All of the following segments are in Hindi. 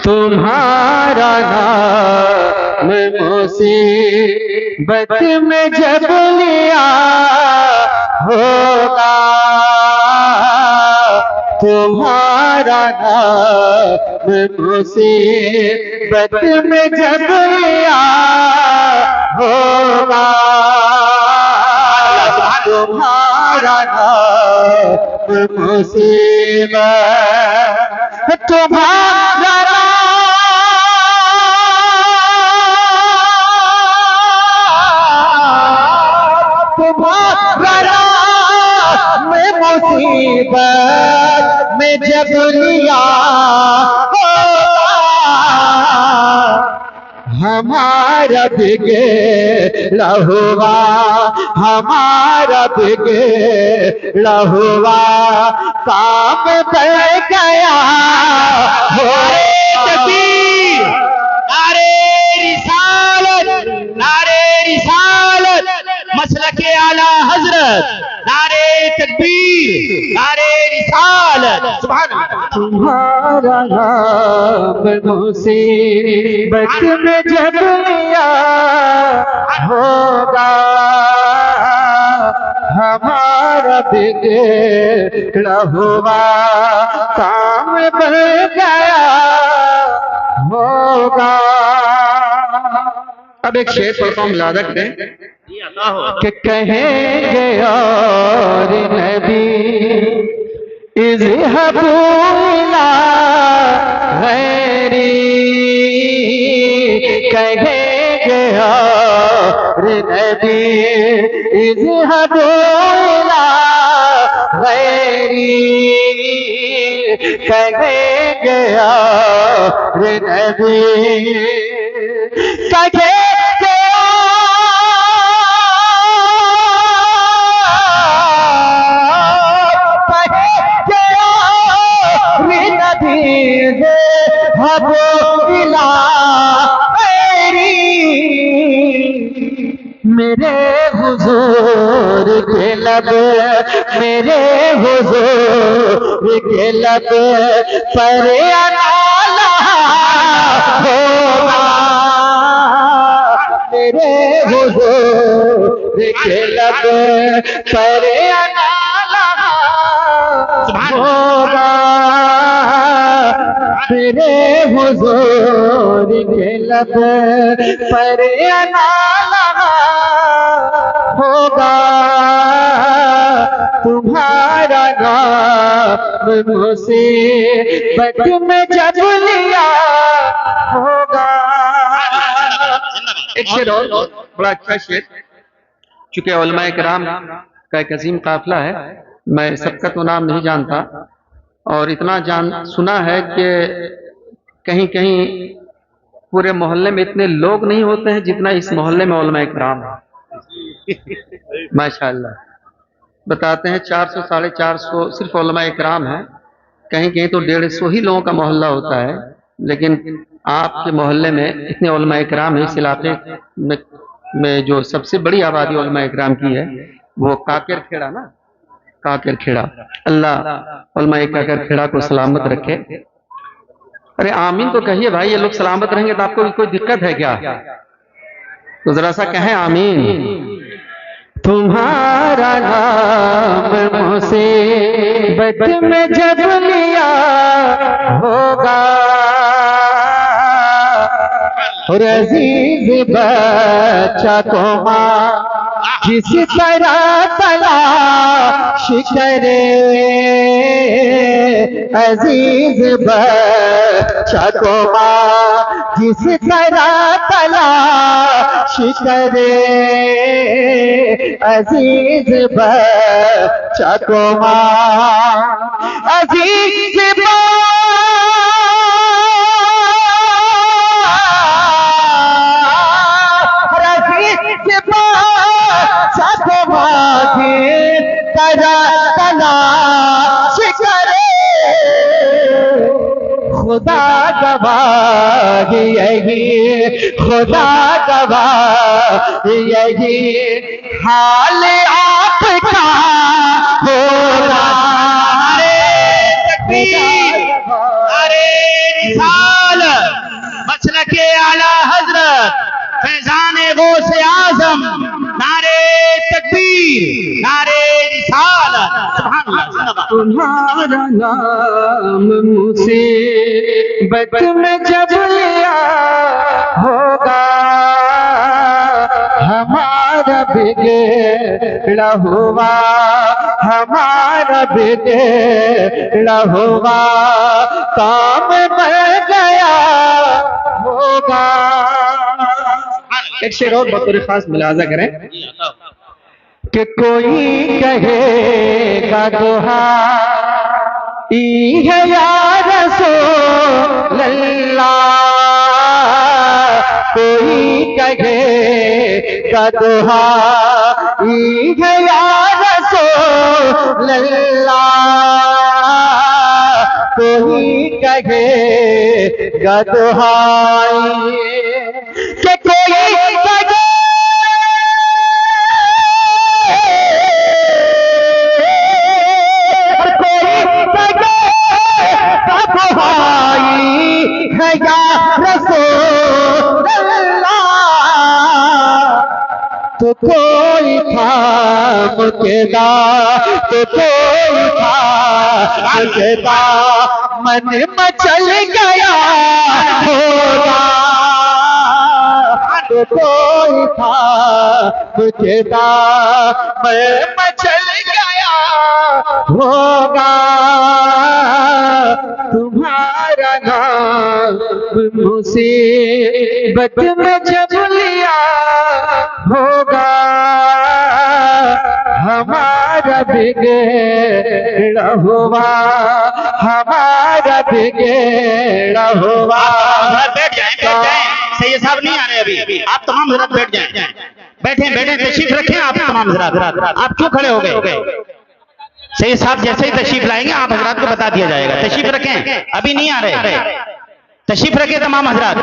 तुम्हारा नाम मुसीबत में जब लिया होगा, तुम्हारा नाम मुसीबत में जब लिया होगा, तुम्हारा नाम मुसीबत, तुम्हारा मुसीबत में जब लिया हमारा बिगड़ा हुआ, हमारा बिगड़ा हुआ काम बढ़ गया हो। तकबीर, नारे रिसालत, नारे रिसालत, मसलके आला हजरत, नारे तकबीर, नारे रिसालत, सुभान अल्लाह। तुम्हारा नाम मुसीबत में जब लिया होगा, हमारा बिगड़ा हुआ काम बन गया होगा। अब एक शेर पढ़ता हूँ, मिलादत दें कि कहेंगे और नबी इज़हबू इला गैरी, कहेंगे और नबी इज़हबू इला गैरी, कहेंगे और नबी, कहेंगे मेरे हुजूर के लब, मेरे हुजूर के लब पर अनाला होगा, मेरे हुजूर के लब पर अनाला होगा, मेरे हुजूर के लब पर अनाला होगा, तुम्हारा नाम मुसीबत में जब लिया होगा। एक शेर और बड़ा अच्छा शेर, चूंकि उलमाए किराम का एक अजीम काफिला है, मैं सबका तो नाम नहीं जानता, और इतना सुना है कि कहीं कहीं पूरे मोहल्ले में इतने लोग नहीं होते हैं जितना इस मोहल्ले में उलमाए किराम है। माशाअल्लाह, बताते हैं 400 450 सिर्फ उलमाए किराम है, कहीं कहीं तो 150 ही लोगों का मोहल्ला होता है, लेकिन आपके मोहल्ले में इतने उलमाए किराम है। इस इलाके में जो सबसे बड़ी आबादी उलमाए किराम की है वो काकर खेड़ा ना, काकर खेड़ा। अल्लाह उलमाए काकर खेड़ा को सलामत रखे। अरे आमीन तो कहिए भाई, ये लोग सलामत रहेंगे तो आपको कोई दिक्कत है क्या? तो जरा सा कहें आमीन। तुम्हारा नाम मुसीबत में जब लिया होगा, और अजीज बच्चा को माँ जिस तरह तलाश करे, अजीज बच्चा को माँ जिस तरह तलाश करे, अजीज बच्चा को माँ, अजीज खुदा गवाह यही, खुदा गवाह यही हाल आपका होगा। अरे तकबीर, अरे रिसालत, तुम्हारा नाम मुसीबत में जब लिया होगा, हमारा बिगड़ा हुआ, हमारा बिगड़ा हुआ काम बन गया होगा। एक शेर और बतौर खास मुलाजा करें कि कोई कहेगा दुहाई है या रसूल अल्लाह, कोई कहेगा दुहाई है या रसूल अल्लाह, कोई कहेगा दुहाई कि कोई तो कोई थाम के दा, तो कोई थाम के दा, मन मचल गया होगा, तो कोई थाम के दा, मन मचल गया होगा, तुम्हारा नाम मुसीबत में जब लिया होगा, हमारा बिगड़ा हुआ, हमारा बिगड़ा हुआ। बैठ जाएं, सैयद साहब नहीं आ रहे अभी, आप तमाम हज़रात बैठ जाएं, बैठे बैठे तशरीफ रखें आप तमाम हज़रात। आप क्यों खड़े हो गए? सैयद साहब जैसे ही तशरीफ लाएंगे आप हज़रात को बता दिया जाएगा। तशरीफ रखें, अभी नहीं आ रहे, तशरीफ रखें तमाम हज़रात,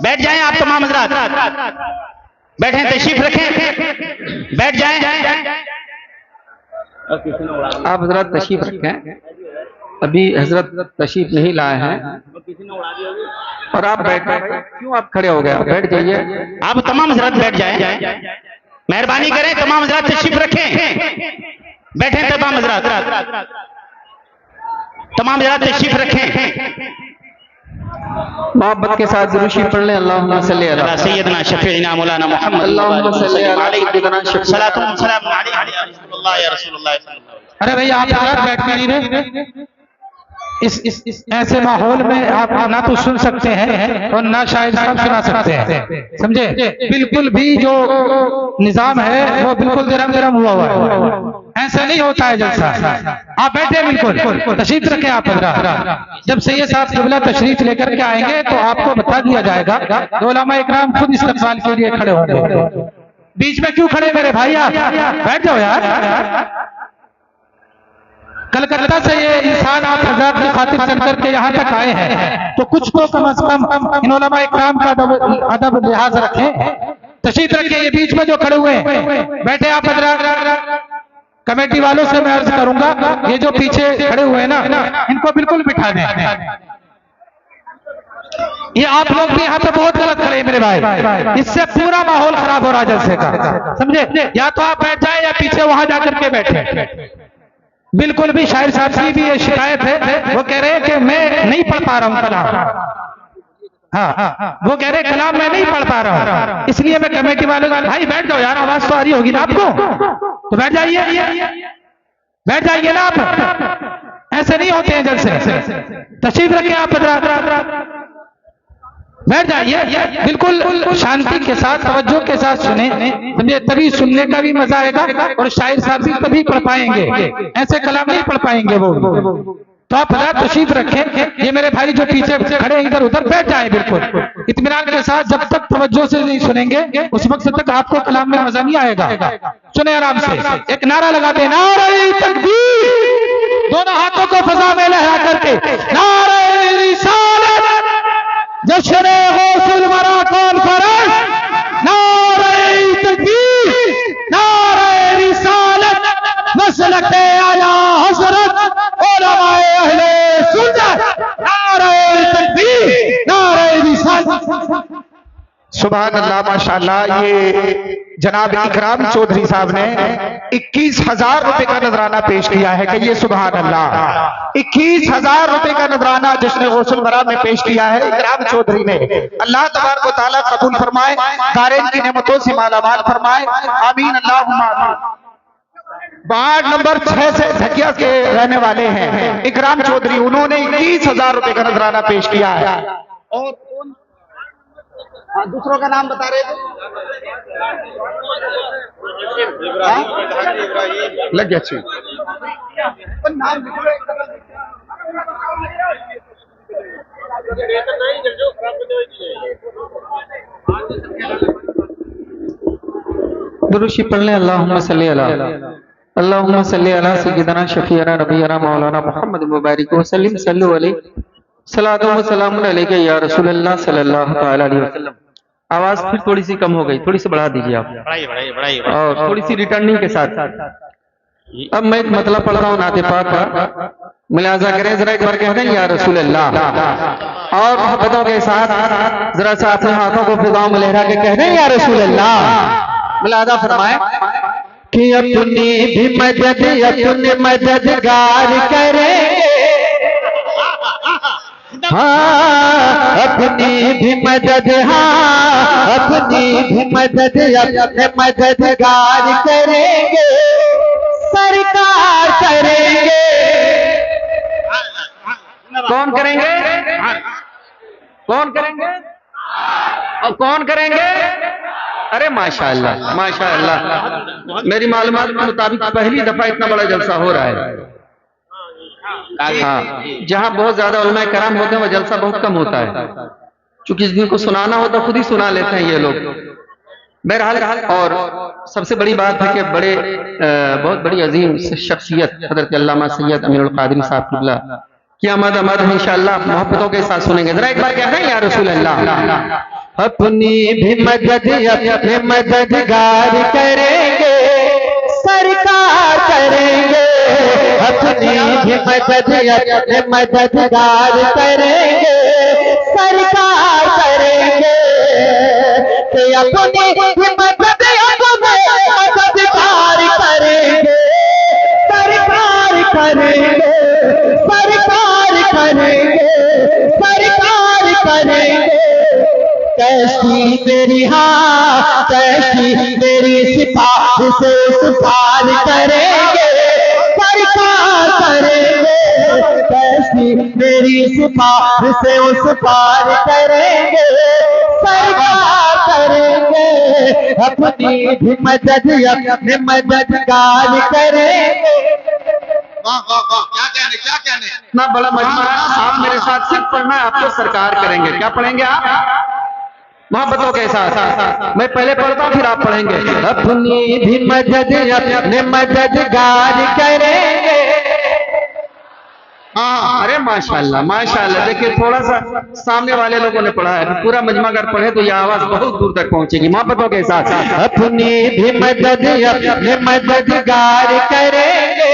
बैठ जाएं आप तमाम हज़रात, बैठे तशरीफ रखें, बैठ जाएं। आप हजरत तशरीफ रखें, अभी हजरत तशरीफ नहीं लाए हैं और आप बैठ, क्यों आप खड़े हो गए? बैठ जाइए, आप तमाम हज़रात बैठ जाएं, मेहरबानी करें, तमाम हज़रात तशरीफ रखें, बैठे तमाम हज़रात, तमाम हज़रात तशरीफ रखें। मोहब्बत के साथ ज़रूर पढ़ लें, अल्लाहुम्मा सल्ली अला सय्यदना शफीना मौलाना मुहम्मद, अल्लाहुम्मा सल्ली अला सय्यदना सलातु व सलाम अलैहि या रसूलुल्लाह या रसूलुल्लाह। अरे भैया आप हज़रात बैठ नहीं रहे, इस ऐसे माहौल में आप ना तो सुन सकते हैं और ना शायद साहब सुना सकते हैं, समझे? बिल्कुल भी जो निजाम है वो बिल्कुल गरम हुआ है, ऐसा नहीं होता है जलसा। आप बैठे बिल्कुल तशरीफ रखें आप हज़रात। जब सैयद साहब क़िबला तशरीफ लेकर के आएंगे तो आपको बता दिया जाएगा, तो उलमा इकराम खुद इस्तक़बाल के लिए खड़े होंगे। बीच में क्यों खड़े मेरे भाई? आप बैठ जाओ यार। कलकत्ता से ये इंसान आप हज़रात की खातिर चल करके यहाँ तक आए हैं, तो कुछ तो कम से कम इन उलमा इकराम का अदब लिहाज रखें, तशरीफ रखें। ये बीच में जो खड़े हुए हैं बैठे आप हज़रात, कमेटी वालों से मैं अर्ज करूंगा ये जो पीछे खड़े हुए हैं ना, इनको बिल्कुल बिठा दें। ये आप लोग भी यहाँ पे बहुत गलत खड़े हैं मेरे भाई, इससे पूरा माहौल खराब हो रहा है जलसे का, समझे? या तो आप बैठ जाए या पीछे वहां जाकर के बैठे। बिल्कुल भी शायर साहब की भी ये शिकायत है, वो कह रहे हैं कि मैं नहीं पढ़ पा रहा हूँ कलाम, हाँ वो कह रहे हैं कलाम मैं नहीं पढ़ पा रहा हूँ, इसलिए मैं कमेटी वाले भाई बैठ जाओ यार, आवाज तो आ रही होगी ना आपको, तो बैठ जाइए, बैठ जाइए ना आप, ऐसे नहीं होते हैं जलसे। तशरीफ रखें आप बैठ जाइए, बिल्कुल शांति के साथ तवज्जो के साथ सुने, समझे? तभी सुनने का भी मजा आएगा और शायर साहब भी तभी पढ़ पाएंगे, ऐसे कलाम नहीं पढ़ पाएंगे वो। तो आप हज़रात तशरीफ रखें, ये मेरे भाई जो पीछे खड़े इधर उधर बैठ जाए बिल्कुल इत्मीनान के साथ। जब तक तवज्जो से नहीं सुनेंगे उस वक्त तक आपको कलाम में मजा नहीं आएगा। सुने आराम से, एक नारा लगाते हैं, नारे तकबीर, दोनों हाथों को फजा में लहरा करके, नारे रिसालत, जश्न गौसुल वरा कॉन्फ्रेंस, नारे तकबीर, नारे रिसालत, मसलके आला हज़रत उलमाए अहले सुन्नत, नारे तकबीर, नारे रिसालत। सुभान अल्लाह, माशाअल्लाह। ये जनाब इकराम चौधरी साहब ने 21,000 रुपए का नजराना पेश किया है। कहिए सुभान अल्लाह। 21,000 रुपए का नजराना जश्न गौसल बरा में पेश किया है इकराम चौधरी ने। अल्लाह तबारक व तआला कबूल फरमाए, दारेन की नेमतों से मालामाल फरमाए, आमीन अल्लाहुम्मा आमीन। वार्ड नंबर 6 से झकिया के रहने वाले हैं इकराम चौधरी, उन्होंने 21,000 रुपए का नजराना पेश किया है। और दूसरों का नाम बता रहे थे, लग गया अच्छी नाम दुरूशी पढ़ लें। अल्लाहुम्मा सल्ली अला सय्यिदना शफीअना नबीना मौलाना मुहम्मद मुबारक वसल्लम सल्लु अलैहि सलातु व सलामुन अलैका या रसूलल्लाह सल्लल्लाहु तआला अलैहि वसल्लम। आवाज फिर थोड़ी सी कम हो गई, थोड़ी सी बढ़ा दीजिए आप, बढ़ाइए। और थोड़ी सी रिटर्निंग के साथ। अब मैं एक मतलब पढ़ रहा हूँ नाते पाक का, मुलाजा करें जरा, एक बार कह दें या रसूल अल्लाह, और मोहब्बतों के साथ जरा सा अपने हाथों को फिजाओं में लहरा के कह दें या रसूल अल्लाह। मुलाजा फरमाए कि अपनी भी मदद अपने मददगार करेंगे, हाँ अपनी भी मदद, हाँ अपनी भी मदद अपने मददगार करेंगे, सरकार करेंगे। कौन करेंगे? कौन करेंगे? और कौन करेंगे? अरे माशाअल्लाह माशाअल्लाह, मेरी मालूमात के मुताबिक पहली दफा इतना बड़ा जलसा हो रहा है। हाँ, जहाँ बहुत ज्यादा उलमा कराम होते हैं वह जलसा बहुत कम होता है, क्योंकि जिनको सुनाना होता खुद ही सुना लेते हैं ये लोग। बहरहाल, और सबसे बड़ी बात है कि बहुत बड़ी अजीम शख्सियत हजरत अल्लामा सैयद अमीरुल कादरी साहब किबला की आमद है, इंशाअल्लाह मोहब्बतों के साथ सुनेंगे। जरा एक बार कहते हैं या रसूल अल्लाह। अपनी भी मदद अपने मददगार करेंगे, सरकार करेंगे, अपनी भी मदद अपने मददगार करेंगे, सरकार करेंगे, कि अपनी भी मदद अपने मददगार करेंगे, सरकार करेंगे, सरकार करेंगे, सरकार करेंगे। कैसी मेरी, हाँ कैसी मेरी सिफारिश से सुपार करेंगे, सरकार करेंगे, कैसी मेरी सिफारिश से उस पार करेंगे, सरकार करेंगे, अपनी भी मदद अपने मददगार करेंगे। वाह वाह वाह, क्या कहने इतना बड़ा मजमा है, आप मेरे साथ सिर्फ पढ़ना है, आपको सरकार करेंगे। क्या पढ़ेंगे आप? मोहब्बतों के साथ। मैं पहले पढ़ता हूँ फिर आप पढ़ेंगे। अपनी भी मदद अपने मददगार करेंगे। हाँ, अरे माशाल्लाह माशाल्लाह। देखिए थोड़ा सा सामने वाले लोगों ने पढ़ा है, पूरा मजमा अगर पढ़े तो यह आवाज बहुत दूर तक पहुंचेगी। मोहब्बतों के साथ। अपनी भी मदद अपने मददगार करेंगे,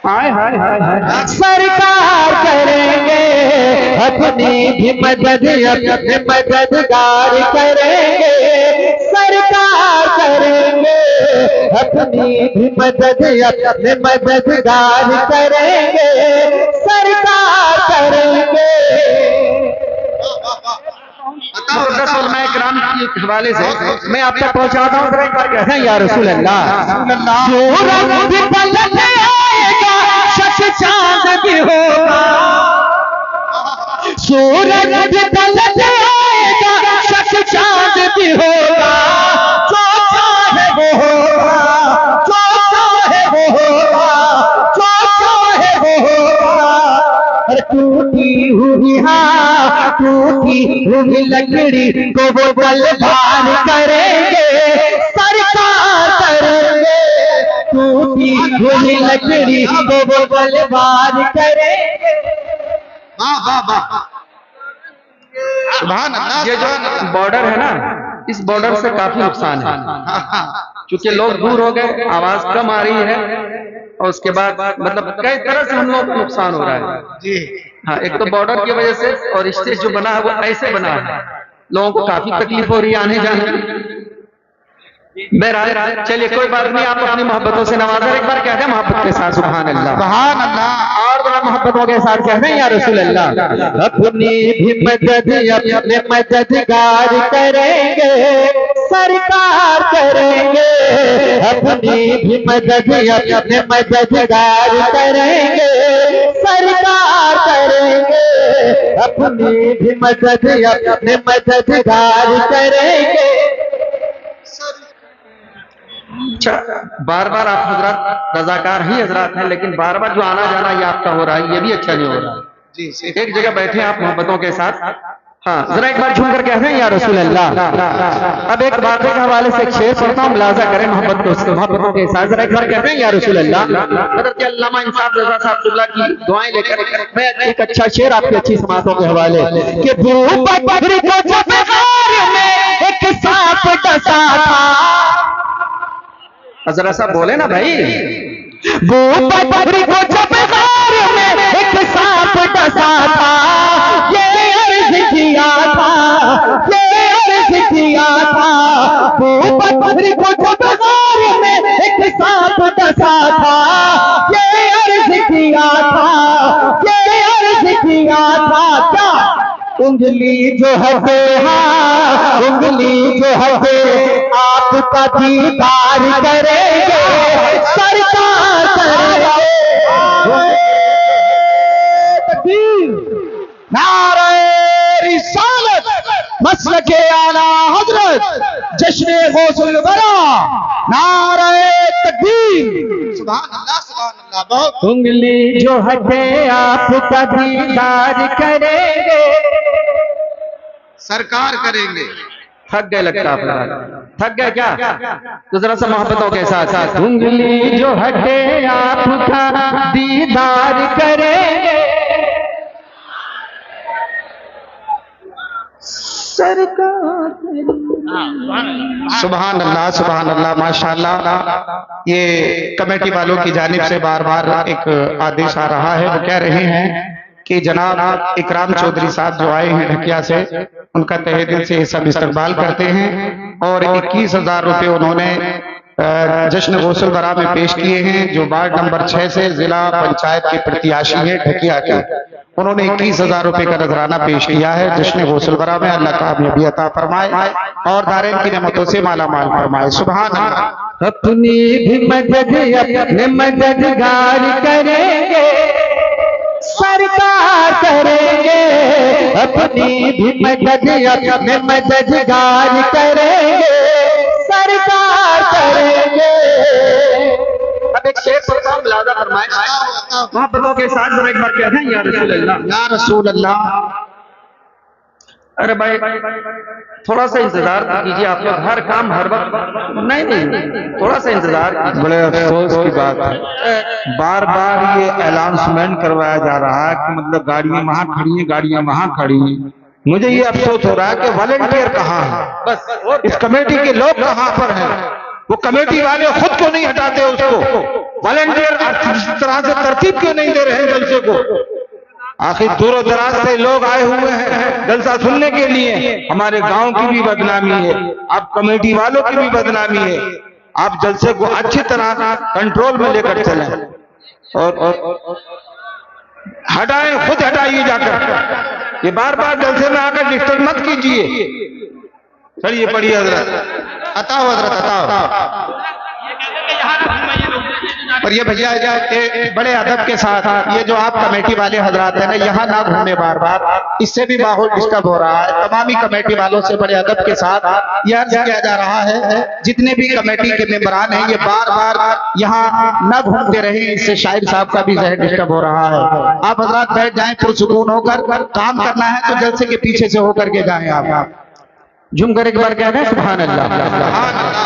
हाय हाय हाय हाय, सरकार करेंगे, अपनी भी मदद अपने मददगार करेंगे, सरकार करेंगे, अपनी भी मदद अपने मददगार करेंगे, सरकार करेंगे। इकराम के हवाले से मैं आप तक पहुंचाता हूँ, कहते हैं या रसूल अल्लाह। सूरज भी पलट आएगा, शश चांद भी होगा, सूरज भी पलट आएगा, शश चांद भी होगा, जो चाहे वो होगा, जो चाहे वो होगा, जो चाहे वो होगा। टूटी हुई, हाँ टूटी हुई लकड़ी को वो बलवार करेंगे, सरकार करेंगे, टूटी हुई लकड़ी को वो बलवार करेंगे। वाह वाह वाह, सुभान अल्लाह। ये जो बॉर्डर है ना, इस बॉर्डर से काफी नुकसान है, क्योंकि लोग दूर हो गए, आवाज कम आ रही है, और उसके बाद मतलब कई तरह से हम लोग को नुकसान हो रहा है जी। हाँ, एक तो बॉर्डर की वजह से, और स्टेज जो बना है वो ऐसे बना है, लोगों को काफी तकलीफ हो रही है आने जाने की। बहरहाल चलिए कोई बात नहीं, आप अपनी मोहब्बतों से नवाजा। एक बार कह दें मोहब्बत के साथ सुभान अल्लाह। सुभान अल्लाह। और बड़ा मोहब्बतों के साथ कहते हैं या रसूल अल्लाह। अपनी भी मदद अपने मददगार करेंगे, सरकार करेंगे। अपनी भी मदद अपने मददगार करेंगे, सरकार करेंगे। अपनी भी मदद अपने मददगार करेंगे। बार बार आप हजरत रजाकार ही हजरत हैं, लेकिन बार बार जो आना जाना ये आपका हो रहा है, ये भी अच्छा नहीं हो रहा है जी। एक जगह बैठे आप मोहब्बतों के साथ। हाँ, जरा एक बार झूम कर कहते हैं या रसूल अल्लाह। अब एक बात के हवाले से एक शेर पढ़ता हूँ, मुलाजा करें मोहब्बतों के साथ। जरा एक बार कहते हैं या रसूल अल्लाह। हज़रत अल्लामा इंसाफ रज़ा साहब क़िबला की दुआएं लेकर मैं एक अच्छा शेर आपकी अच्छी समातों के हवाले कि बकरी को जब गार में एक सांप डसा था। जरा सा बोले ना भाई। बकरी को जब गार में एक सांप डसा था, ये अर्ज किया था, ये अर्ज किया था। बकरी को जब गार में एक सांप डसा था, ये अर्ज किया था, ये अर्ज किया था। क्या उंगली जो है, हाँ उंगली जो है आपका दीदार करेंगे, सरकार करेंगे। नारे रिसालत मसलके आला हजरत जश्न गौसुल वरा, नारे तकबीर। सुभान अल्लाह सुभान अल्लाह। बहुत उंगली जो हटे आपका दीदार करेंगे, सरकार करेंगे। थक गए लगता है आप, थक गए क्या? तो जरा सा मोहब्बतों के साथ। उंगली जो हटे आपका दीदार करेंगे, सरकार। सुभान अल्लाह सुभान अल्लाह माशाअल्लाह। ये कमेटी वालों की जानिब से बार बार एक आदेश आ रहा है। वो कह रहे हैं कि जनाब इकराम चौधरी साहब जो आए हैं ढकिया से, उनका तहे दिल से सब इस्तकबाल करते हैं। और 21,000 रुपये उन्होंने जश्न गौसुल वरा में पेश किए हैं, जो वार्ड नंबर 6 से जिला पंचायत के प्रत्याशी है ढकिया के। उन्होंने 21,000 रुपये का नजराना पेश किया है जश्न गौसुल वरा में। अल्लाह कामयाबी अता फरमाए और दारेन की नेमतों से माला माल फरमाए। सुभान अल्लाह। अपनी भी मदद अपने मददगार करेंगे, सरकार करेंगे। अपनी भी मदद अपने मददगार करेंगे, सरकार करेंगे। अब एक शेर पढ़ता हूं, मुलाजा फरमाएं मोहब्बतों के साथ। जरा एक बार कहते हैं या रसूल अल्लाह। या रसूल अल्लाह। अरे भाई थोड़ा सा इंतजार कीजिए, आप लोग हर काम हर वक्त नहीं, थोड़ा सा इंतजार। बड़े अफसोस की बात है, बार बार ये अनाउंसमेंट करवाया जा रहा है कि मतलब गाड़ियां वहां खड़ी हैं, गाड़ियां वहां खड़ी हैं। मुझे ये अफसोस हो रहा है कि वॉलंटियर कहाँ है, बस इस कमेटी के लोग कहाँ पर हैं। वो कमेटी वाले खुद क्यों नहीं हटाते उसको? वॉलंटियर अच्छी तरह से तरतीब क्यों नहीं दे रहे हैं जलसे को? आखिर दूर दराज से लोग आए हुए हैं जलसा सुनने के लिए। हमारे गांव की भी बदनामी है, आप कमेटी वालों की भी बदनामी है। आप जलसे को अच्छी तरह कंट्रोल में लेकर चलें और हटाएं, खुद हटाइए जाकर। ये बार बार जलसे में आकर डिस्टर्ब मत कीजिए। चलिए पढ़िए हजरत। अताओ हजरत अताओ। और ये भैया बड़े अदब के साथ ये जो आप कमेटी वाले हजरात हैं ना, यहाँ ना घूमने बार बार, इससे भी माहौल डिस्टर्ब हो रहा है। तमामी कमेटी वालों से बड़े अदब के साथ यह अर्ज किया जा रहा है, जितने भी कमेटी के मेंबरान हैं ये बार बार यहाँ न घूमते रहे, इससे शाहिद साहब का भी जहन डिस्टर्ब हो रहा है। आप हजरात बैठ जाएं, पुरसुकून होकर। काम करना है तो जलसे के पीछे से होकर के जाएं। आप झुम कर एक बार कहते हैं सुभान अल्लाह।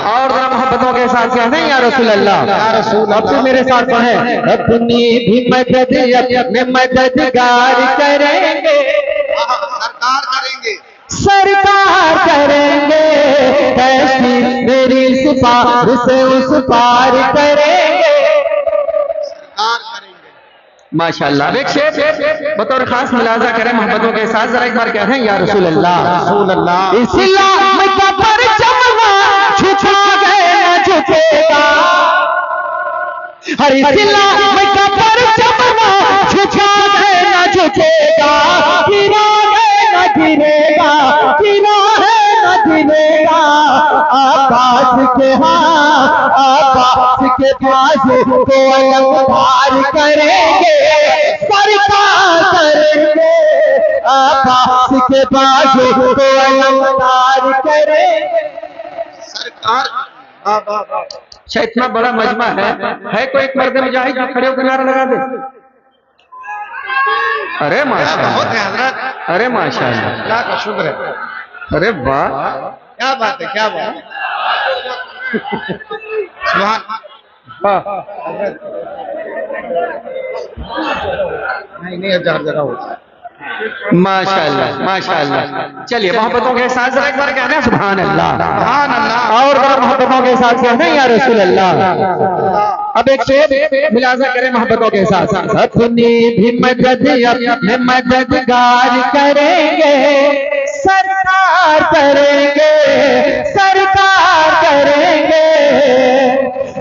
और जरा मोहब्बतों के साथ कहते हैं या रसूल अल्लाह। या रसूल अब से मेरे साथ पढ़ें। अपनी भी मदद अपने मददगार करेंगे, सरकार करेंगे, सरकार करेंगे। ऐसी मेरी सिफारिश से उस पार करेंगे, सरकार करेंगे। माशाअल्लाह। एक शेर बतौर खास मुलाजा करें मोहब्बतों के साथ। जरा एक बार कहते हैं या रसूल अल्लाह। रसूल अल्लाह। इस्लाम का परचम झुका गए झुकेगा, हर इस्लाम का परचम झुका है न झुकेगा, गिरा है न गिरेगा, गिरा है न गिरेगा। आकाश के आकाश के बाजू को अलंकार करेंगे, सरकार करेंगे, आकाश के बाजू को अलंकार करेंगे, सरकार। अच्छा, इतना बड़ा मजमा है कोई एक मर्द मुजाहिद जो खड़े होकर नारा लगा दे? अरे माशाअल्लाह, अरे माशाअल्लाह, अल्लाह का शुक्र है। अरे वाह, क्या बात है, क्या बात है। सुभान नहीं हजार जगह होता है। माशाअल्लाह माशाअल्लाह। चलिए मोहब्बतों के साथ जरा एक बार कहना सुभान अल्लाह, सुभान अल्लाह। और बड़ा मोहब्बतों के साथ कहना या रसूल अल्लाह। अब एक शेर मिलाजा करें मोहब्बतों के साथ। अपनी भी मदद अपने मददगार करेंगे, सरकार करेंगे, सरकार करेंगे।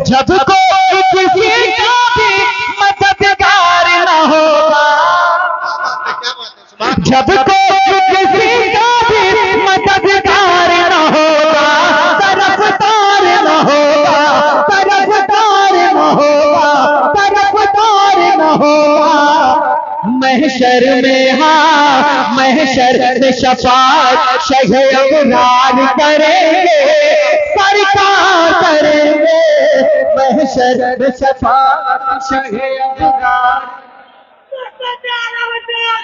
जब कोई किसी का भी मददगार न होगा, जब कोई किसी का भी मददगार न होगा, तरफदार न होगा, तरफदार न होगा, तरफदार न होगा। महशर में महशर में शफाअत शह अबरार करेंगे, सरकार करेंगे। महशर में शफाअत शह अबरार।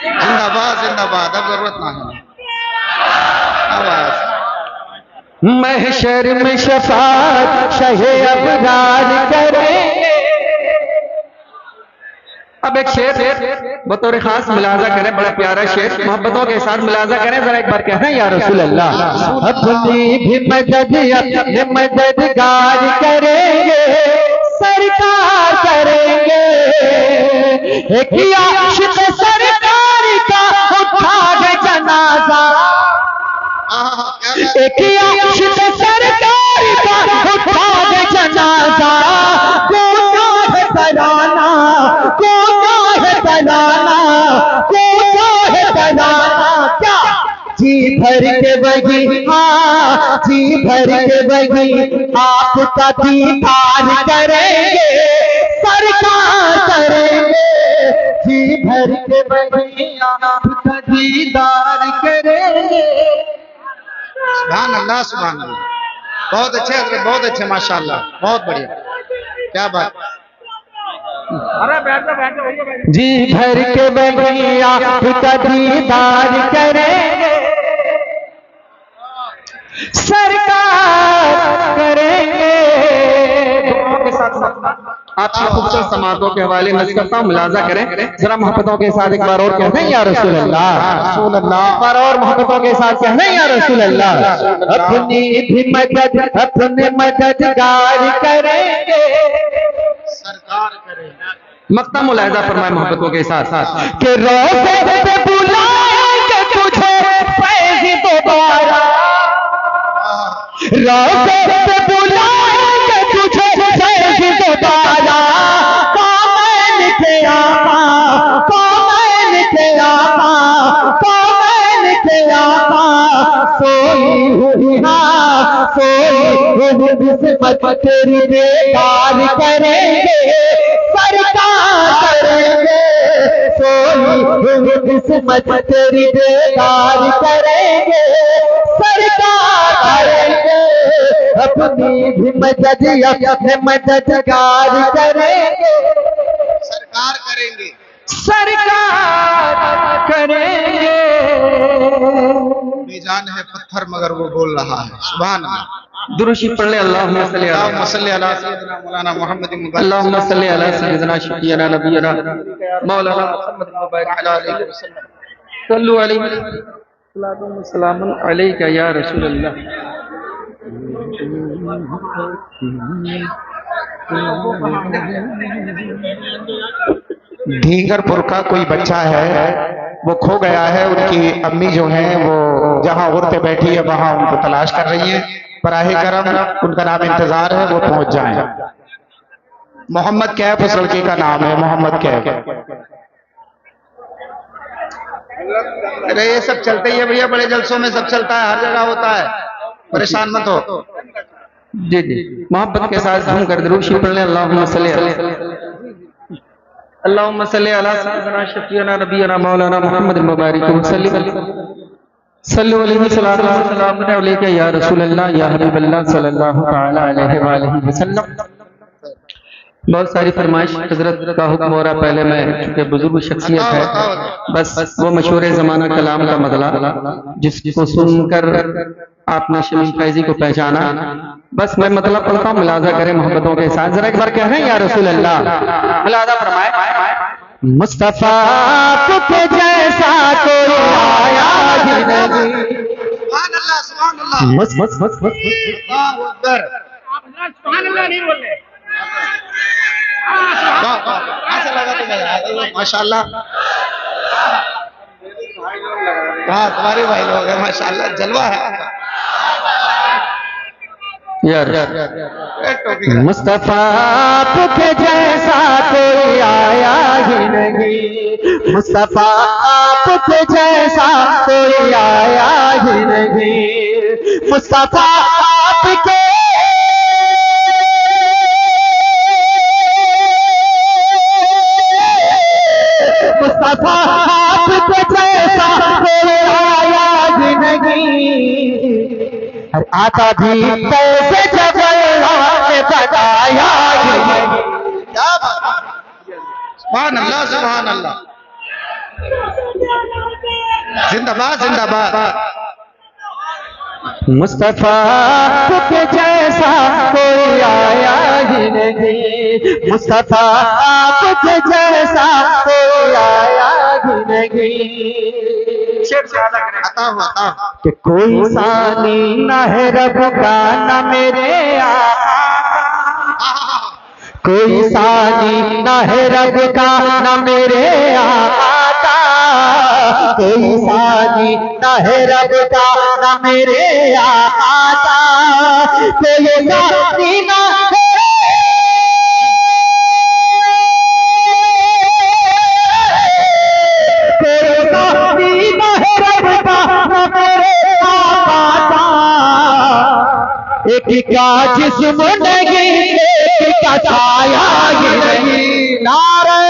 जिंदाबाद जिंदाबाद, अब जरूरत ना है आवाज। महशर में शफाअत शहे अबरार करेंगे। अब एक शेर बतौर खास मुलाजा करें, बड़ा प्यारा शेर मोहब्बतों के साथ मुलाजा करें, जरा एक बार कहें या रसूल अल्लाह। अपनी भी मदद अपने मददगार करेंगे, सरकार करेंगे। एक आशिक सरकार का उठाए जनाजा, एक आशिक सरकार का उठाए जनाजा। कोना है तराना, कोना है तराना, कोना है तराना। क्या जी भर के बगी, हाँ जी भर के बगी आपका दीदार करेंगे, सरकार करेंगे। जी भर के बगी आपका दीदार करेंगे। सुभान अल्लाह, सुभान अल्लाह। बहुत अच्छे हजरत, बहुत अच्छे, माशाअल्लाह, बहुत बढ़िया, क्या बात। जी भर के बगी आपका दीदार करेंगे, सरकार करेंगे। के साथ आपकी खूबसूरत समातों के हवाले नज़र करता हूँ, मुलाजा करें जरा मोहब्बतों के साथ एक बार और कहते हैं या रसूल अल्लाह, रसूल अल्लाह। एक बार और मोहब्बतों के साथ कहते हैं या रसूल अल्लाह। अपनी भी मदद अपने मददगार करेंगे, सरकार करेंगे। मक्ता मुलाहिजा फरमाए मोहब्बतों के साथ साथ कि रोज़े पे बुलाएंगे तुझे फैज़ दोबारा, रोज़े पे बुलाएंगे तुझे फैज़ दोबारा। कौन थे आका, कौन थे आका, कौन थे आका। सोई हुई सोई किस्मत तेरी बेकार करेंगे, सरकार करेंगे। सोई किस्मत तेरी बेकार करेंगे, सरकार करेंगे। अपनी भी मदद अपने मददगार करेंगे, सरकार करेंगे, सरकार करेंगे। बेजान है पत्थर मगर वो बोल रहा है, सुभान अल्लाह। दुरूशी पढ़ ले, अल्लाहुम्मा सल्ली अला सय्यिदना मौलाना मोहम्मद, अल्लाहुम्मा सल्ली अला सय्यिदना शफीअना नबियना मौलाना मुहम्मद मुबारक अलैहि वसल्लम। सल्लु अलैहि सल्लल्लाहु सलामुन अलैका या रसूल अल्लाह। ढींगरपुर का कोई बच्चा है, वो खो गया है। उनकी अम्मी जो है वो जहाँ औरतें बैठी है वहाँ उनको तलाश कर रही है। बराहे करम उनका नाम इंतजार है, वो पहुंच जाएं। मोहम्मद कैफ उस लड़के का नाम है, मोहम्मद कैफ। अरे ये सब चलते ही है भैया, बड़े जलसों में सब चलता है, हर जगह होता है, परेशान मत हो। जी जी, मोहब्बत के साथ हम कर दरूद शरीफ पढ़ लें। अल्लाहुम्मा सल्ली अला सय्यिदिना शफीअना नबीना मौलाना मुहम्मद मुबारक वसल्लम सल्लल्लाहु अलैहि वसल्लम अलैका या रसूल अल्लाह या हबीब अल्लाह सल्लल्लाहु तआला अलैहि व आलिहि वसल्लम। बहुत सारी फरमाइश हजरत का हुक्म हो रहा। पहले मैं, चूंकि बुजुर्ग शख्सियत है, बस वो मशहूर ज़माना कलाम का मतला जिसको सुनकर आपने शमीम फैजी को पहचाना, बस मैं मतलब पढ़ता हूँ, मुलाजा करें मोहब्बतों के साथ। जरा एक बार कह रहे हैं या रसूल अल्लाह, मुलाजा फरमाए। मुस्तफा के जैसा कोई आया ही नहीं। सुभान अल्लाह, सुभान अल्लाह, मस्त मस्त मस्त मस्त, अल्लाहू अकबर। सुभान अल्लाह नहीं बोल रहे, ऐसा लगा तो माशाल्लाह। हाँ, तुम्हारे भाई लोग हैं माशाल्लाह, जलवा है यार। मुस्तफा के जैसा कोई आया ही नहीं, मुस्तफा के जैसा कोई आया ही नहीं, मुस्तफा आपके मुस्तफा आपके जैसा कोई आया ही नहीं, आता भी कैसे जब अल्लाह ने बताया ही नहीं। क्या बात, सुभान अल्लाह, सुभान अल्लाह, जिंदाबाद जिंदाबाद। मुस्तफा के जैसा कोई आया ही नहीं, मुस्तफा आपके जैसा कोई आया ही नहीं। कि कोई सानी न है रब का न मेरे आका, कोई सानी न है रब का न मेरे आका, कोई सानी न है रब का न मेरे आका, कोई सानी न है एक का जिस्म नहीं, एक का छाया ही नहीं। नारे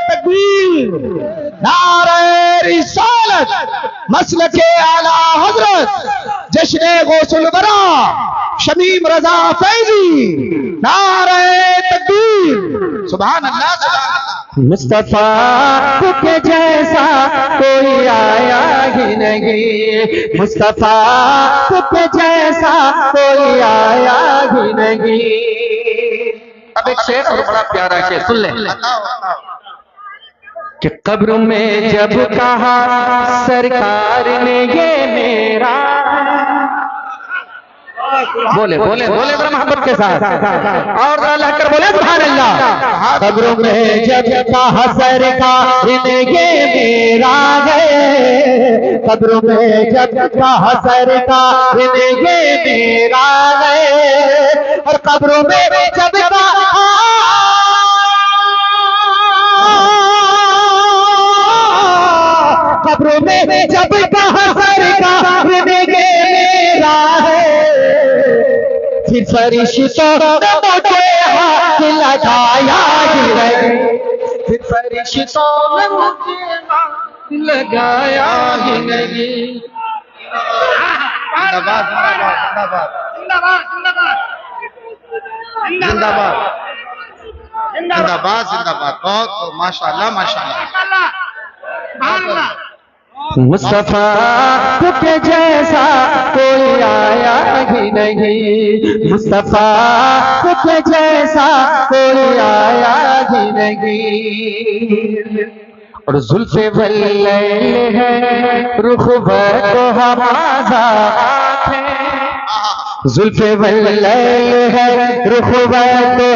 तकबीर, नारे रिसालत, मसलके आला हजरत जश्न गौसुल बरा शमीम रजा फैजी, नारे तकबीर, सुभान अल्लाह, सुभान अल्लाह। मुस्तफा के जैसा कोई आया ही नहीं, मुस्तफा के जैसा कोई आया ही नहीं। अब एक शेर और बड़ा प्यारा शेर सुन ले। कि कब्र में जब कहा सरकार ने ये मेरा, बोले बोले बोले बड़ा मोहब्बत के साथ, और अल्लाह कर बोले सुभान अल्लाह। कब्रों में जब कहा सरकार ने ये मेरा है, कब्रों में जब कहा सरकार ने ये मेरा है, और कब्रों में जब कहा कब्रों में जब कहा सरकार ने ये मेरा है, फिर फरिश्तों ने मुझे हाथ लगाया ही नहीं, फिर फरिश्तों ने मुझे हाथ लगाया ही नहीं। जिंदाबाद जिंदाबाद जिंदाबाद जिंदाबाद जिंदाबाद जिंदाबाद। बहुत माशाल्लाह माशाल्लाह। मुस्तफा के जैसा कोई आया ही नहीं, मुस्तफा के जैसा कोई आया ही नहीं। और जुल्फे वल्लैल है रुख को हमारा जुल्फे वल्लैल है रुख को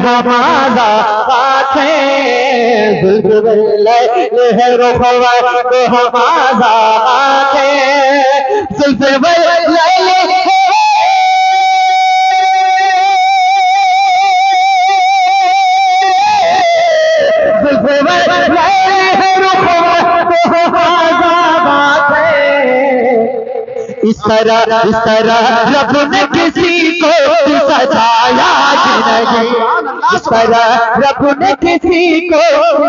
हमारा जुल्फे वल्लैल है रुख को हमारा जुल्फे वल्लैल इस तरह रब ने किसी को सजाया ही नहीं, इस तरह रब ने किसी को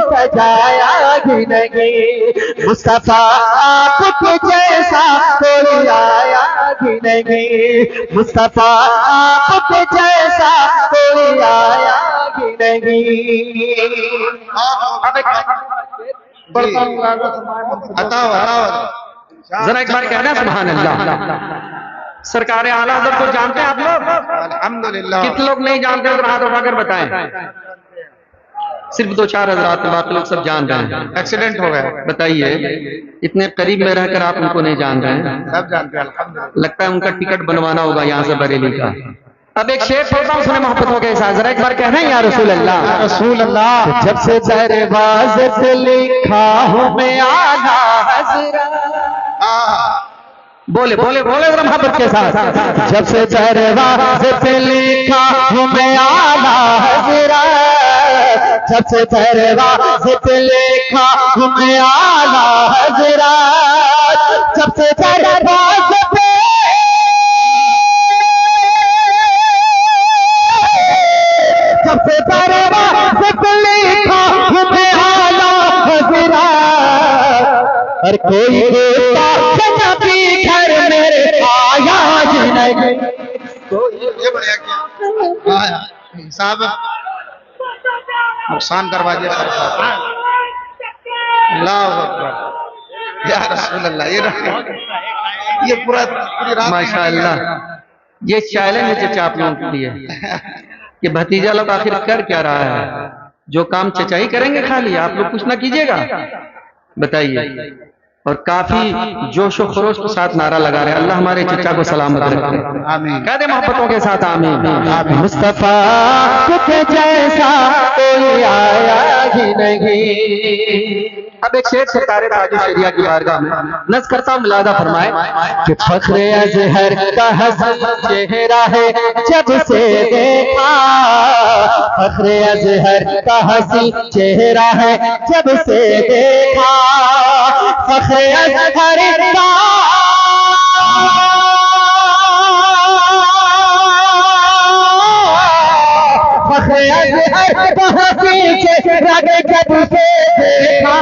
सजाया ही नहीं। मुस्तफा आपके जैसा कोई आया ही नहीं, मुस्तफा आपके जैसा कोई आया ही नहीं। जरा एक बार कहना सुभान अल्लाह। सरकार आला हज़रत को जानते हैं आप लोग? अल्हम्दुलिल्लाह। कितने लोग नहीं जानते हैं? हाथ उठाकर बताएं। सिर्फ 2-4 हज़रात, बाकी लोग सब जान रहे हैं। एक्सीडेंट हो गया। बताइए, इतने करीब में रहकर आप उनको नहीं जान रहे हैं? सब जानते हैं अल्हम्दुलिल्लाह। लगता है उनका टिकट बनवाना होगा यहाँ से बरेली का। अब एक शेर पढ़ता हूँ, सुने मोहब्बतों के साथ, जरा एक बार कहना है या रसूल अल्लाह। या रसूल अल्लाह। जब से दरवाज़े पे लिखा हूँ मैं आला हज़रत, बोले बोले बोले जरा मोहब्बत के साथ। जब से दरवाज़े पे लिखा हूँ मैं आला हज़रत, जब से दरवाज़े पे लिखा हूँ मैं आला हज़रत, जब से दरवाज़े पे और कोई नबी घर मेरे आया ही नहीं। ये बढ़िया किया। हाँ साहब नुकसान करवा दिया। अल्लाह अकबर या रसूल अल्लाह। ये पूरी रात माशाअल्लाह, ये चैलेंज है चचा आप लोगों के लिए कि भतीजा लोग आखिर कर क्या रहा है। जो काम चचा ही करेंगे खाली, आप लोग कुछ ना कीजिएगा। बताइए। और काफी जोश और खरोश के साथ नारा लगा रहे हैं, अल्लाह हमारे चचा को सलामत रखे। आमीन। कह दे मोहब्बतों के साथ आमीन। मुस्तफा के जैसा कोई आया ही नहीं। अब एक शेर सरकारे ताजु शरिया की बारगाह में नज़ करता हूं, मुलादा फरमाए कि फख्रे अज़हर का हसन चेहरा है जब से देखा, फख्रे अज़हर का हसी चेहरा है जब से देखा, फख्रे अज़हर का फख्रे अज़हर का हसी चेहरा जब से देखा,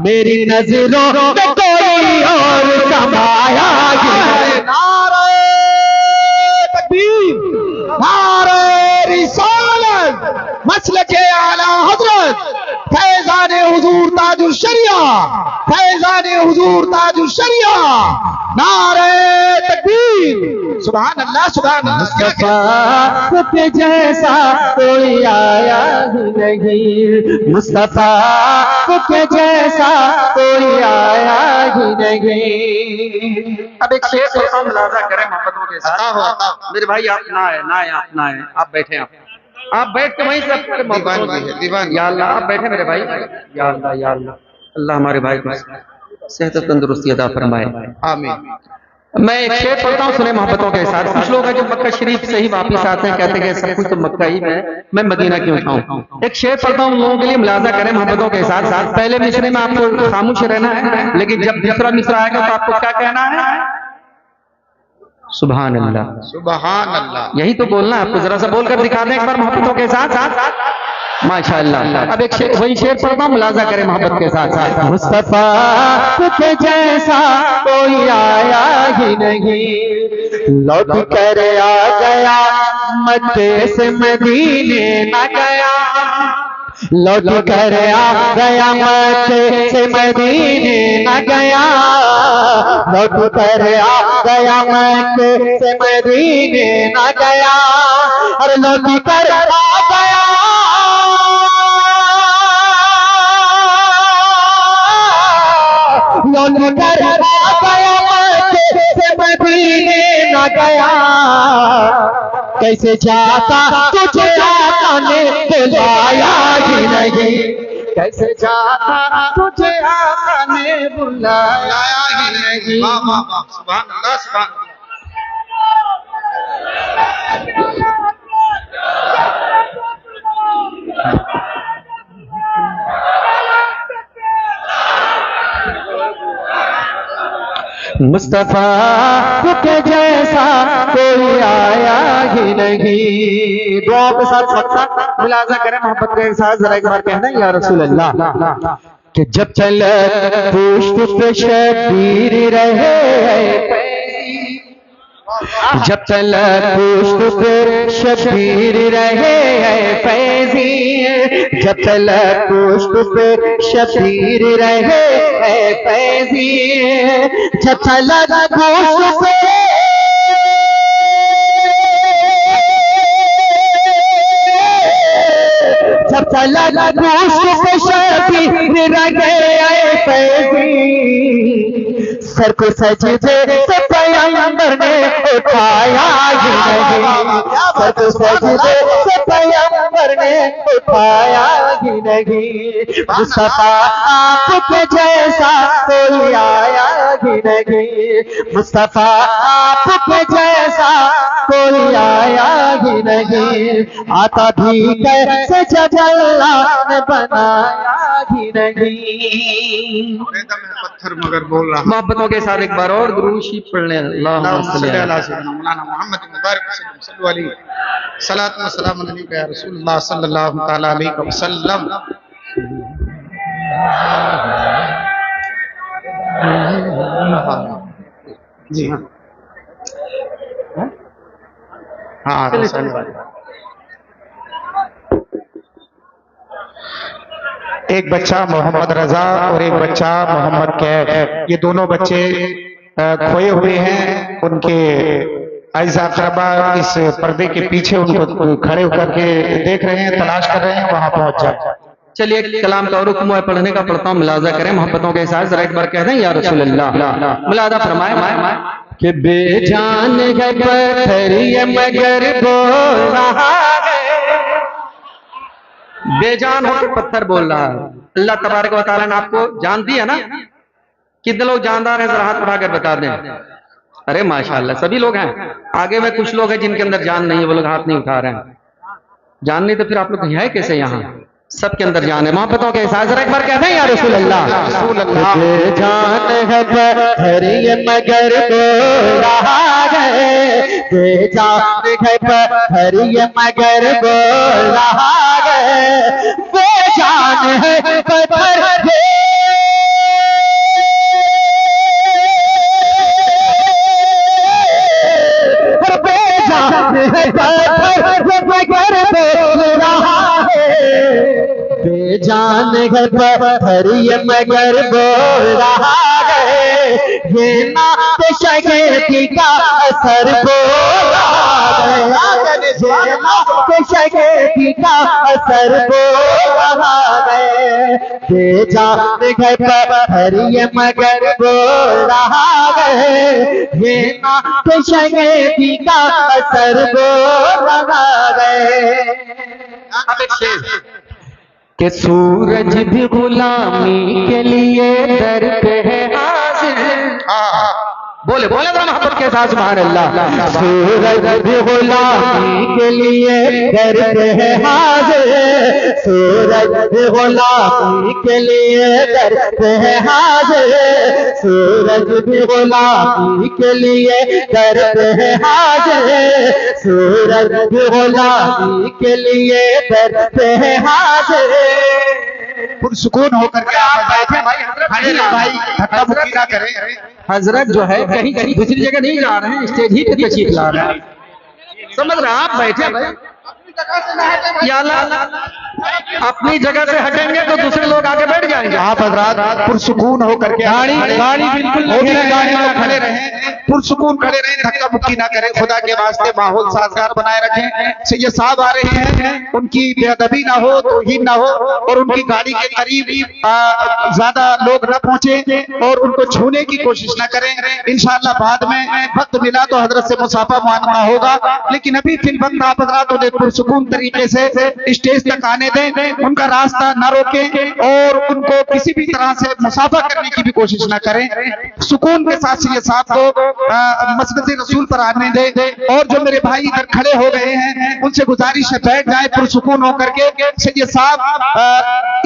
मेरी नजरों में कोई और समाया ही। नारे तकबीर, नारे रिसालत, मसलके आला हज़रत, फैज़ान हुज़ूर ताजुल शरिया, फैज़ान हुज़ूर ताजुल शरिया, नारे तकबीर, सुभान अल्लाह सुभान अल्लाह। के जैसा कोई आया ही नहीं, मुस्तफा के जैसा कोई आया ही नहीं। अब एक शेर पढ़ता हूं, मुलाजा करें मोहब्बतों के साथ। मेरे भाई आप ना आए, ना आए, आप ना आए, आप बैठे, आप बैठ के वहीं सब करे मोहब्बत। या अल्लाह आप बैठे मेरे भाई। या अल्लाह, या अल्लाह, अल्लाह हमारे भाई को सेहत और तंदुरुस्ती अता फरमाए। आमीन। मैं एक शेर पढ़ता हूँ, सुने मोहब्बतों के साथ। कुछ लोग हैं जो मक्का शरीफ से ही वापस आते हैं, कहते हैं सब कुछ तो मक्का ही है, मैं मदीना क्यों जाऊँ। एक शेर पढ़ता हूँ, लोगों के लिए मुलाजा करें मोहब्बतों के साथ साथ। पहले मिसरे में आपको खामोश रहना है, लेकिन जब दूसरा मिसरा आएगा तो आपको क्या कहना है? सुभान अल्लाह, सुभान अल्लाह। यही तो बोलना है आपको। जरा सा बोलकर दिखा दें एक बार मोहब्बतों के साथ साथ। माशाअल्लाह। अब एक वही शेर पढ़ता हूँ, मुलाजा करें मोहब्बत के साथ साथ। मुस्तफा के जैसा कोई आया ही नहीं, लौट कर आ गया मक्के से मदीने न गया, लौट कर आ गया मक्के से मदीने न गया, लौट कर आ गया मक्के से मदीने न गया, और लौट कर आ गया लौट कर आ गया मक्के से मदीने न गया, कैसे जाता तुझे आका ने बुलाया ही नहीं, कैसे जाता तुझे आका ने बुलाया ही नहीं। वाह वाह वाह, सुभान अल्लाह सुभान अल्लाह। मुस्तफा के जैसा कोई आया ही नहीं। दुआओं के साथ मुलाजा करें, मोहब्बत के साथ जरा एक बार कहना या रसूल अल्लाह कि जब चल पुष्प पे शबीर रहे, जब चल पुष्प पे शबीर रहे फैजी, जब चल पुष्प पे शबीर रहे फैजी, जब चल पुष्प पे जब चला पुष्प पे शबीर रहे फैजी, सर को सजदे से पैगंबर ने उठाया ही नहीं, सर को सजदे से पैगंबर ने उठाया ही नहीं। मुस्तफा आपके जैसा कोई आया ही नहीं, मुस्तफा आपके जैसा कोई आया ही नहीं। आता भी कैसे जब अल्लाह ने बनाया ही नहीं। पत्थर मगर बोल रहा। मोहब्बतों के साथ एक बार और दुरूद शरीफ पढ़ लें। मौलाना मोहम्मद मुबारक सल्लल्लाहु अलैहि सलात व सलाम अलैका या रसूलुल्लाह सल्लल्लाहु तआला अलैहि वसल्लम। जी हाँ एक बच्चा मोहम्मद रजा और एक बच्चा मोहम्मद कैफ, ये दोनों बच्चे खोए हुए हैं। उनके आइज़ा अक़रबा इस पर्दे के पीछे उनको खड़े होकर के देख रहे हैं, तलाश कर रहे हैं, वहां पहुंच जाए। चलिए कलाम का और हुक्म है पढ़ने का, पढ़ता हूँ, मुलाजा करें मोहब्बतों के साथ जरा एक बार कह दें या रसूल अल्लाह। मुलाजा फरमाए कि बेजान है पत्थर ये मगर बोल रहा है, बेजान होकर पत्थर बोल रहा है। अल्लाह तबारक व तआला ने आपको जान दी है ना? कितने लोग जानदार हैं जरा हाथ उठाकर बता दें। अरे माशाअल्लाह सभी लोग हैं। आगे में कुछ लोग हैं जिनके अंदर जान नहीं है, वो लोग हाथ नहीं उठा रहे हैं। जान नहीं तो फिर आप लोग है कैसे यहाँ? सबके अंदर जान है। मोहब्बतों के साथ जरा एक बार कहते हैं या रसूल अल्लाह। बेजान है पत्थर ये मगर बोल रहा है, बेजान है पत्थर ये मगर बोल रहा है, बेजान है पत्थर बेजान है पत्थर मगर बोल रहा है, बेजान है पत्थर ये मगर बोल रहा है, ये ना शगेती का असर बोल रहा है, ये ना शगेती का असर बोल रहा है, बेजान है पत्थर ये मगर बोल रहा है, ये ना शगेती का असर बोल रहा है। अब एक शेर कि सूरज भी गुलामी के लिए दर पे है हाजिर। बोले बोले जरा मोहब्बत के साथ सुभान अल्लाह। सूरज भी गुलामी के लिए दर पे है हाजिर, सूरज भी गुलामी के लिए दर पे है हाजिर, सूरज भी गुलामी के लिए दर पे है हाजिर, सूरज भी गुलामी के लिए दर पे है हाजिर। पुरसुकून होकर के आप बैठे भाई, धक्का मुक्की ना करें। हजरत जो है कहीं कहीं दूसरी जगह नहीं जा रहे हैं, स्टेज ही पे तशरीफ ला रहे हैं। समझ रहे हैं आप? बैठे भाई या अपनी जगह से हटेंगे तो दूसरे लोग आगे बैठ जाएंगे। आप हजरात पुरसुकून होकर के गाड़ी बिल्कुल लगी रहे, गाड़ी में खड़े रहें, पुरसुकून खड़े रहें, धक्का मुक्की ना करें। खुदा के वास्ते माहौल साजगार बनाए रखें। सैयद साहब आ रहे हैं, उनकी बेअदबी ना हो, तौहीन ना हो, और उनकी गाड़ी के करीब ज्यादा लोग न पहुंचे और उनको छूने की कोशिश न करें। इंशाअल्लाह बाद में वक्त मिला तो हजरत से मुसाफा मुआमला होगा, लेकिन अभी फिल वक्त आप हजरातों ने पुरसुकून पुरसुकून तरीके से स्टेज तक आने दें, उनका रास्ता न रोकें और उनको किसी भी तरह से मुसाफा करने की भी कोशिश न करें। सुकून के साथ सैयद साहब को मस्जिद रसूल पर आने दें। और जो मेरे भाई इधर खड़े हो गए हैं उनसे गुजारिश है बैठ जाए पुरसुकून होकर के। सैयद साहब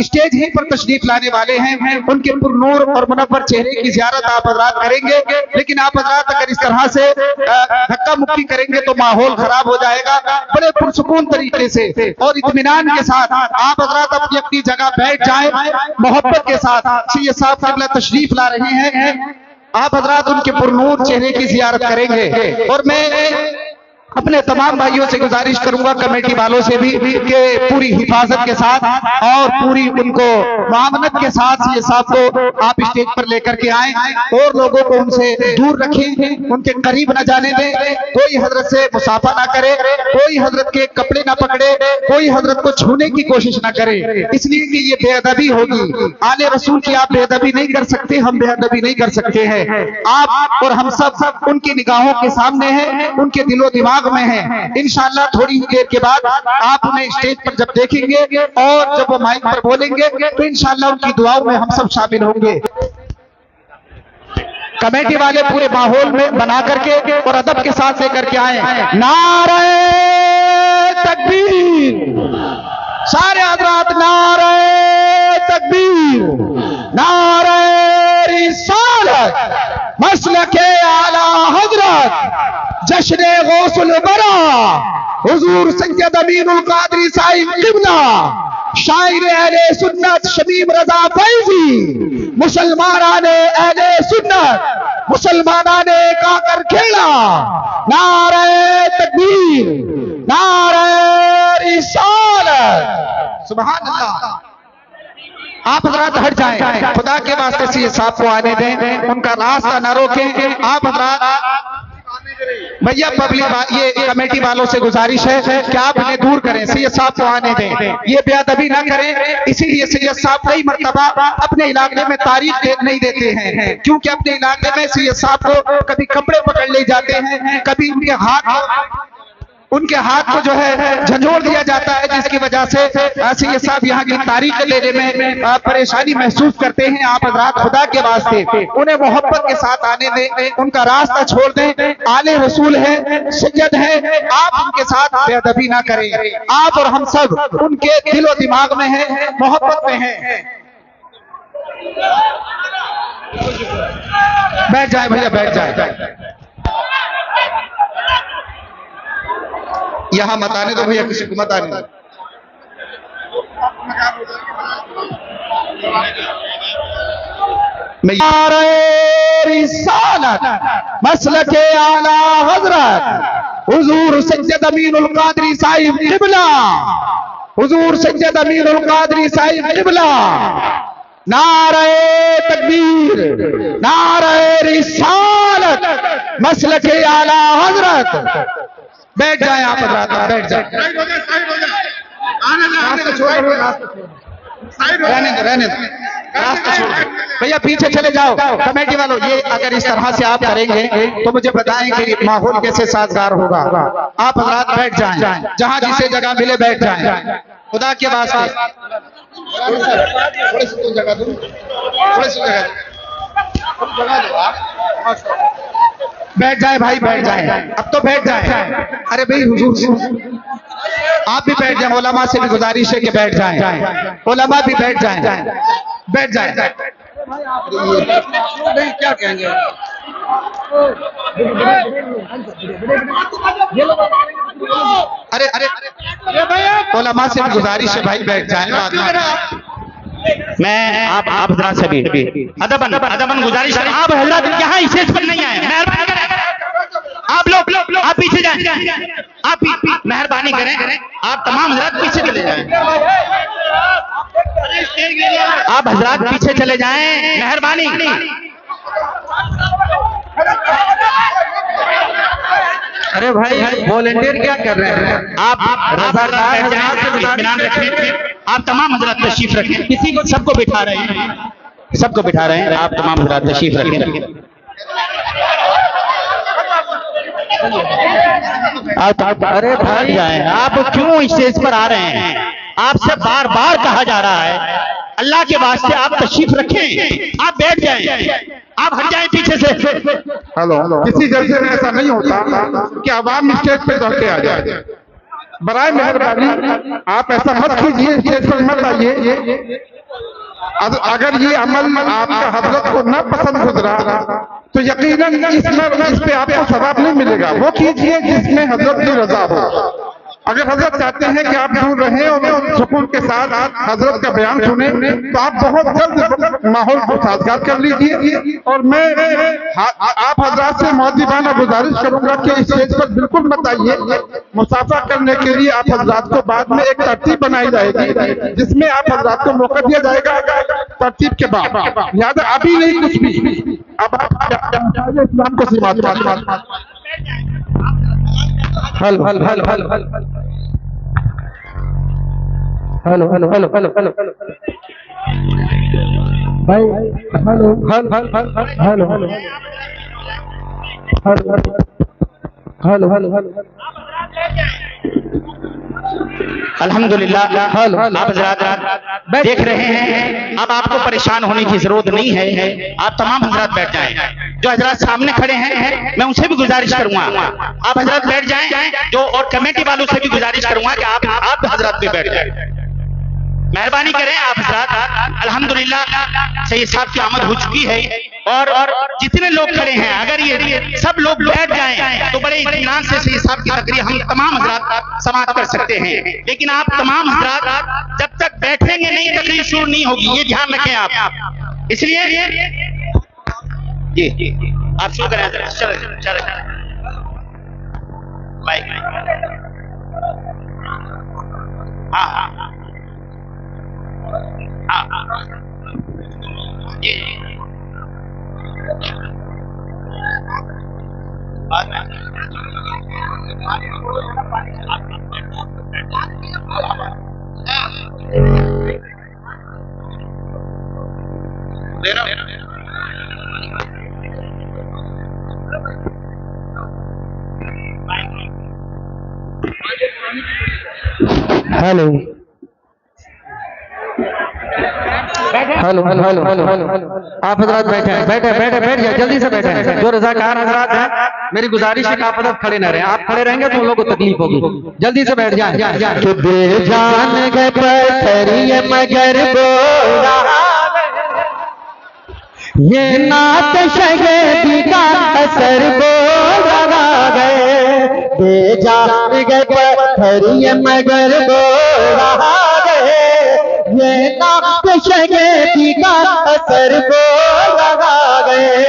स्टेज ही पर तशरीफ लाने वाले हैं, उनके पुरनूर और मुनव्वर चेहरे की ज़ियारत आप हज़रात करेंगे, लेकिन आप हज़रात अगर इस तरह से धक्का मुक्की करेंगे तो माहौल खराब हो जाएगा। बड़े पुरसुकून तरीके से और इत्मीनान के साथ आप हज़रात अपनी अपनी जगह बैठ जाएं, मोहब्बत के साथ। सैयद साहब क़िबला तशरीफ ला रहे हैं, आप हज़रात उनके पुरनूर चेहरे की ज़ियारत करेंगे। और मैं अपने तमाम भाइयों से गुजारिश करूंगा, कमेटी वालों से भी, कि पूरी हिफाजत के साथ और पूरी उनको मामनत के साथ ये साहब को आप स्टेज पर लेकर के आए और लोगों को उनसे दूर रखें, उनके करीब न जाने दें। कोई हजरत से मुसाफा ना करे, कोई हजरत के कपड़े ना पकड़े, कोई हजरत को छूने की कोशिश ना करे, इसलिए कि ये बेअदबी होगी। आले रसूल की आप बेअदबी नहीं कर सकते, हम बेअदबी नहीं कर सकते हैं। आप और हम सब उनकी निगाहों के सामने हैं, उनके दिलो दिमाग में है। इंशाअल्लाह थोड़ी ही देर के बाद आप उन्हें स्टेज पर जब देखेंगे और जब वो माइक पर बोलेंगे तो इंशाअल्लाह उनकी दुआओं में हम सब शामिल होंगे। कमेटी वाले पूरे माहौल में बना करके और अदब के साथ लेकर के आए। नारे तकबीर, सारे हज़रात नारे तकबीर, नारे रिसालत, मसलके आला हजरत जश्न गौसुल बरा हुजूर सैयद अमीनुल कादरी साहिब क़िबला, शायर अहले सुन्नत शमीम रजा फैजी, मुसलमानाने अहले सुन्नत, मुसलमानाने काकर खेड़ा, नारे तकबीर, नारे रिसालत, सुभान अल्लाह। आप हज़रात हट जाएं, खुदा के वास्ते से ये साहब को आने दें, उनका रास्ता न रोकें। आप हज़रात भैया पब्लिक ये कमेटी वालों से गुजारिश है कि आप इन्हें दूर करें, सैयद साहब को आने दें, ये बेअदबी ना करें। इसीलिए सैयद साहब कई मर्तबा अपने इलाके में तारीख नहीं देते हैं, क्योंकि अपने इलाके में सैयद साहब को कभी कपड़े पकड़ ले जाते हैं, कभी उनके हाथ को जो है झंझोड़ दिया जाता है, जिसकी वजह से सैयद साहब यहाँ की तारीख लेने में परेशानी महसूस करते हैं। आप हज़रात खुदा के वास्ते उन्हें मोहब्बत के साथ आने दें, उनका रास्ता छोड़ दें। आले रसूल है, सैयद है, आप उनके साथ बेअदबी ना करें। आप और हम सब उनके दिलो दिमाग में है, मोहब्बत में है। बैठ जाए भैया, बैठ जाए, यहां मत आने दो भैया, किसी को मत आने दो। रिसालत मसलके आला हजरत हुजूर सैयद अमीनुल कादरी साहिब क़िबला, हुजूर सैयद अमीनुल कादरी साहिब क़िबला, नारे तकबीर, नारे रिसालत, मसलके आला हजरत। बैठ जाए आप हज़रात, बैठ जाए, रहने दो, रास्ता छोड़ दो भैया, पीछे चले जाओ। कमेटी वालों, ये अगर इस तरह से आप करेंगे तो मुझे बताएं कि माहौल कैसे साजगार होगा। आप हज़रात बैठ जाएं, जहां जिसे जगह मिले बैठ जाएं, खुदा के वास्ते। थोड़ी सी जगह दो, थोड़ी सी जगह दो। बैठ जाए भाई, बैठ जाए, अब तो बैठ जाए। अरे भाई हुजूर आप भी बैठ जाए, उलमा से भी गुजारिश है कि बैठ जाएं, उलमा भी बैठ जाएं, बैठ जाए। क्या कहेंगे? अरे उलमा से भी गुजारिश है भाई, बैठ जाए। मैं आप हज़रात से भी अदबन गुजारिश, आप हज़रात यहाँ स्टेज पर नहीं आए, मेहरबानी करें। आप लोग आप पीछे जाएं, आप मेहरबानी करें, आप तमाम हज़रात पीछे चले जाएं, आप हज़रात पीछे चले जाएं, मेहरबानी। अरे भाई वॉलंटियर क्या कर रहे हैं? आप इत्मीनान रखें, आप तमाम हज़रात तशरीफ रखें, किसी को सबको बिठा रहे हैं, सबको बिठा रहे हैं, आप तमाम हज़रात तशरीफ रखें। अरे भाई जाए, आप क्यों स्टेज पर आ रहे हैं? आपसे बार बार कहा जा रहा है, अल्लाह के वास्ते आप तशरीफ रखें, आप बैठ जाएं, आप हट जाएं पीछे से। हेलो, किसी जलसे में ऐसा नहीं होता कि आवाम स्टेज पे चढ़ के आ जाए। बराए मेहरबानी आप ऐसा मत कीजिए, स्टेज पर मत आइए। अगर ये अमल आपका हजरत को न पसंद गुजरा तो यकीनन इस पे आपको सवाब नहीं मिलेगा। वो कीजिए जिसमें हजरत की रजा हो। अगर हजरत चाहते हैं कि आप दूर रहें और सुकून के साथ हजरत का बयान सुने तो आप बहुत जल्द माहौल को साजगार कर लीजिए। और मैं आप हजरत से मौजूदाना गुजारिश करूंगा कि स्टेज पर बिल्कुल मत आइए। मुसाफा करने के लिए आप हजरत को बाद में एक तरतीब बनाई जाएगी जिसमें आप हजरत को मौका दिया जाएगा तरतीब के बाद। याद अभी नहीं कुछ भी, अब आप इस्लाम को सिमात hello hello hello hello hello hello hello hello hello भाई hello hello hello hello hello hello अल्हम्दुलिल्लाह आप हज़रात देख रहे हैं, अब आपको परेशान होने की जरूरत नहीं है। आप तमाम हज़रात बैठ जाएं। जो हज़रात सामने खड़े हैं मैं उनसे भी गुजारिश करूंगा आप हज़रात बैठ जाएं, जो और कमेटी वालों से भी गुजारिश करूंगा कि आप हज़रात भी बैठ जाएं। मेहरबानी करें आप हज़रात। अल्हम्दुलिल्लाह सैयद साहब की आमद हो चुकी है और जितने लोग खड़े हैं अगर ये सब लोग बैठ जाएं तो बड़े इत्मीनान से सैयद साहब की तकरीर हम तमाम हज़रात समाप्त कर सकते हैं। लेकिन आप तमाम हज़रात जब तक बैठेंगे नहीं तकरीर शुरू नहीं होगी, ये ध्यान रखें आप। इसलिए जी आप शुरू करें। चल हाँ हाँ hello hello hello hello hello आप हजरात बैठे बैठ जाए, जल्दी से बैठे। जो रज़ाकार हजरात हैं मेरी गुजारिश है कि आप हजरत खड़े न रहे, आप खड़े रहेंगे तो उन लोगों को तकलीफ होगी। जल्दी से बैठ जाए। जान गए पत्थरिए मगर बोला ये नात शहीदी का असर बोल रहा गए। बेजान गए पत्थरिए मगर बोल रहा गए ये नात शहीदी का असर बोल रहा गए।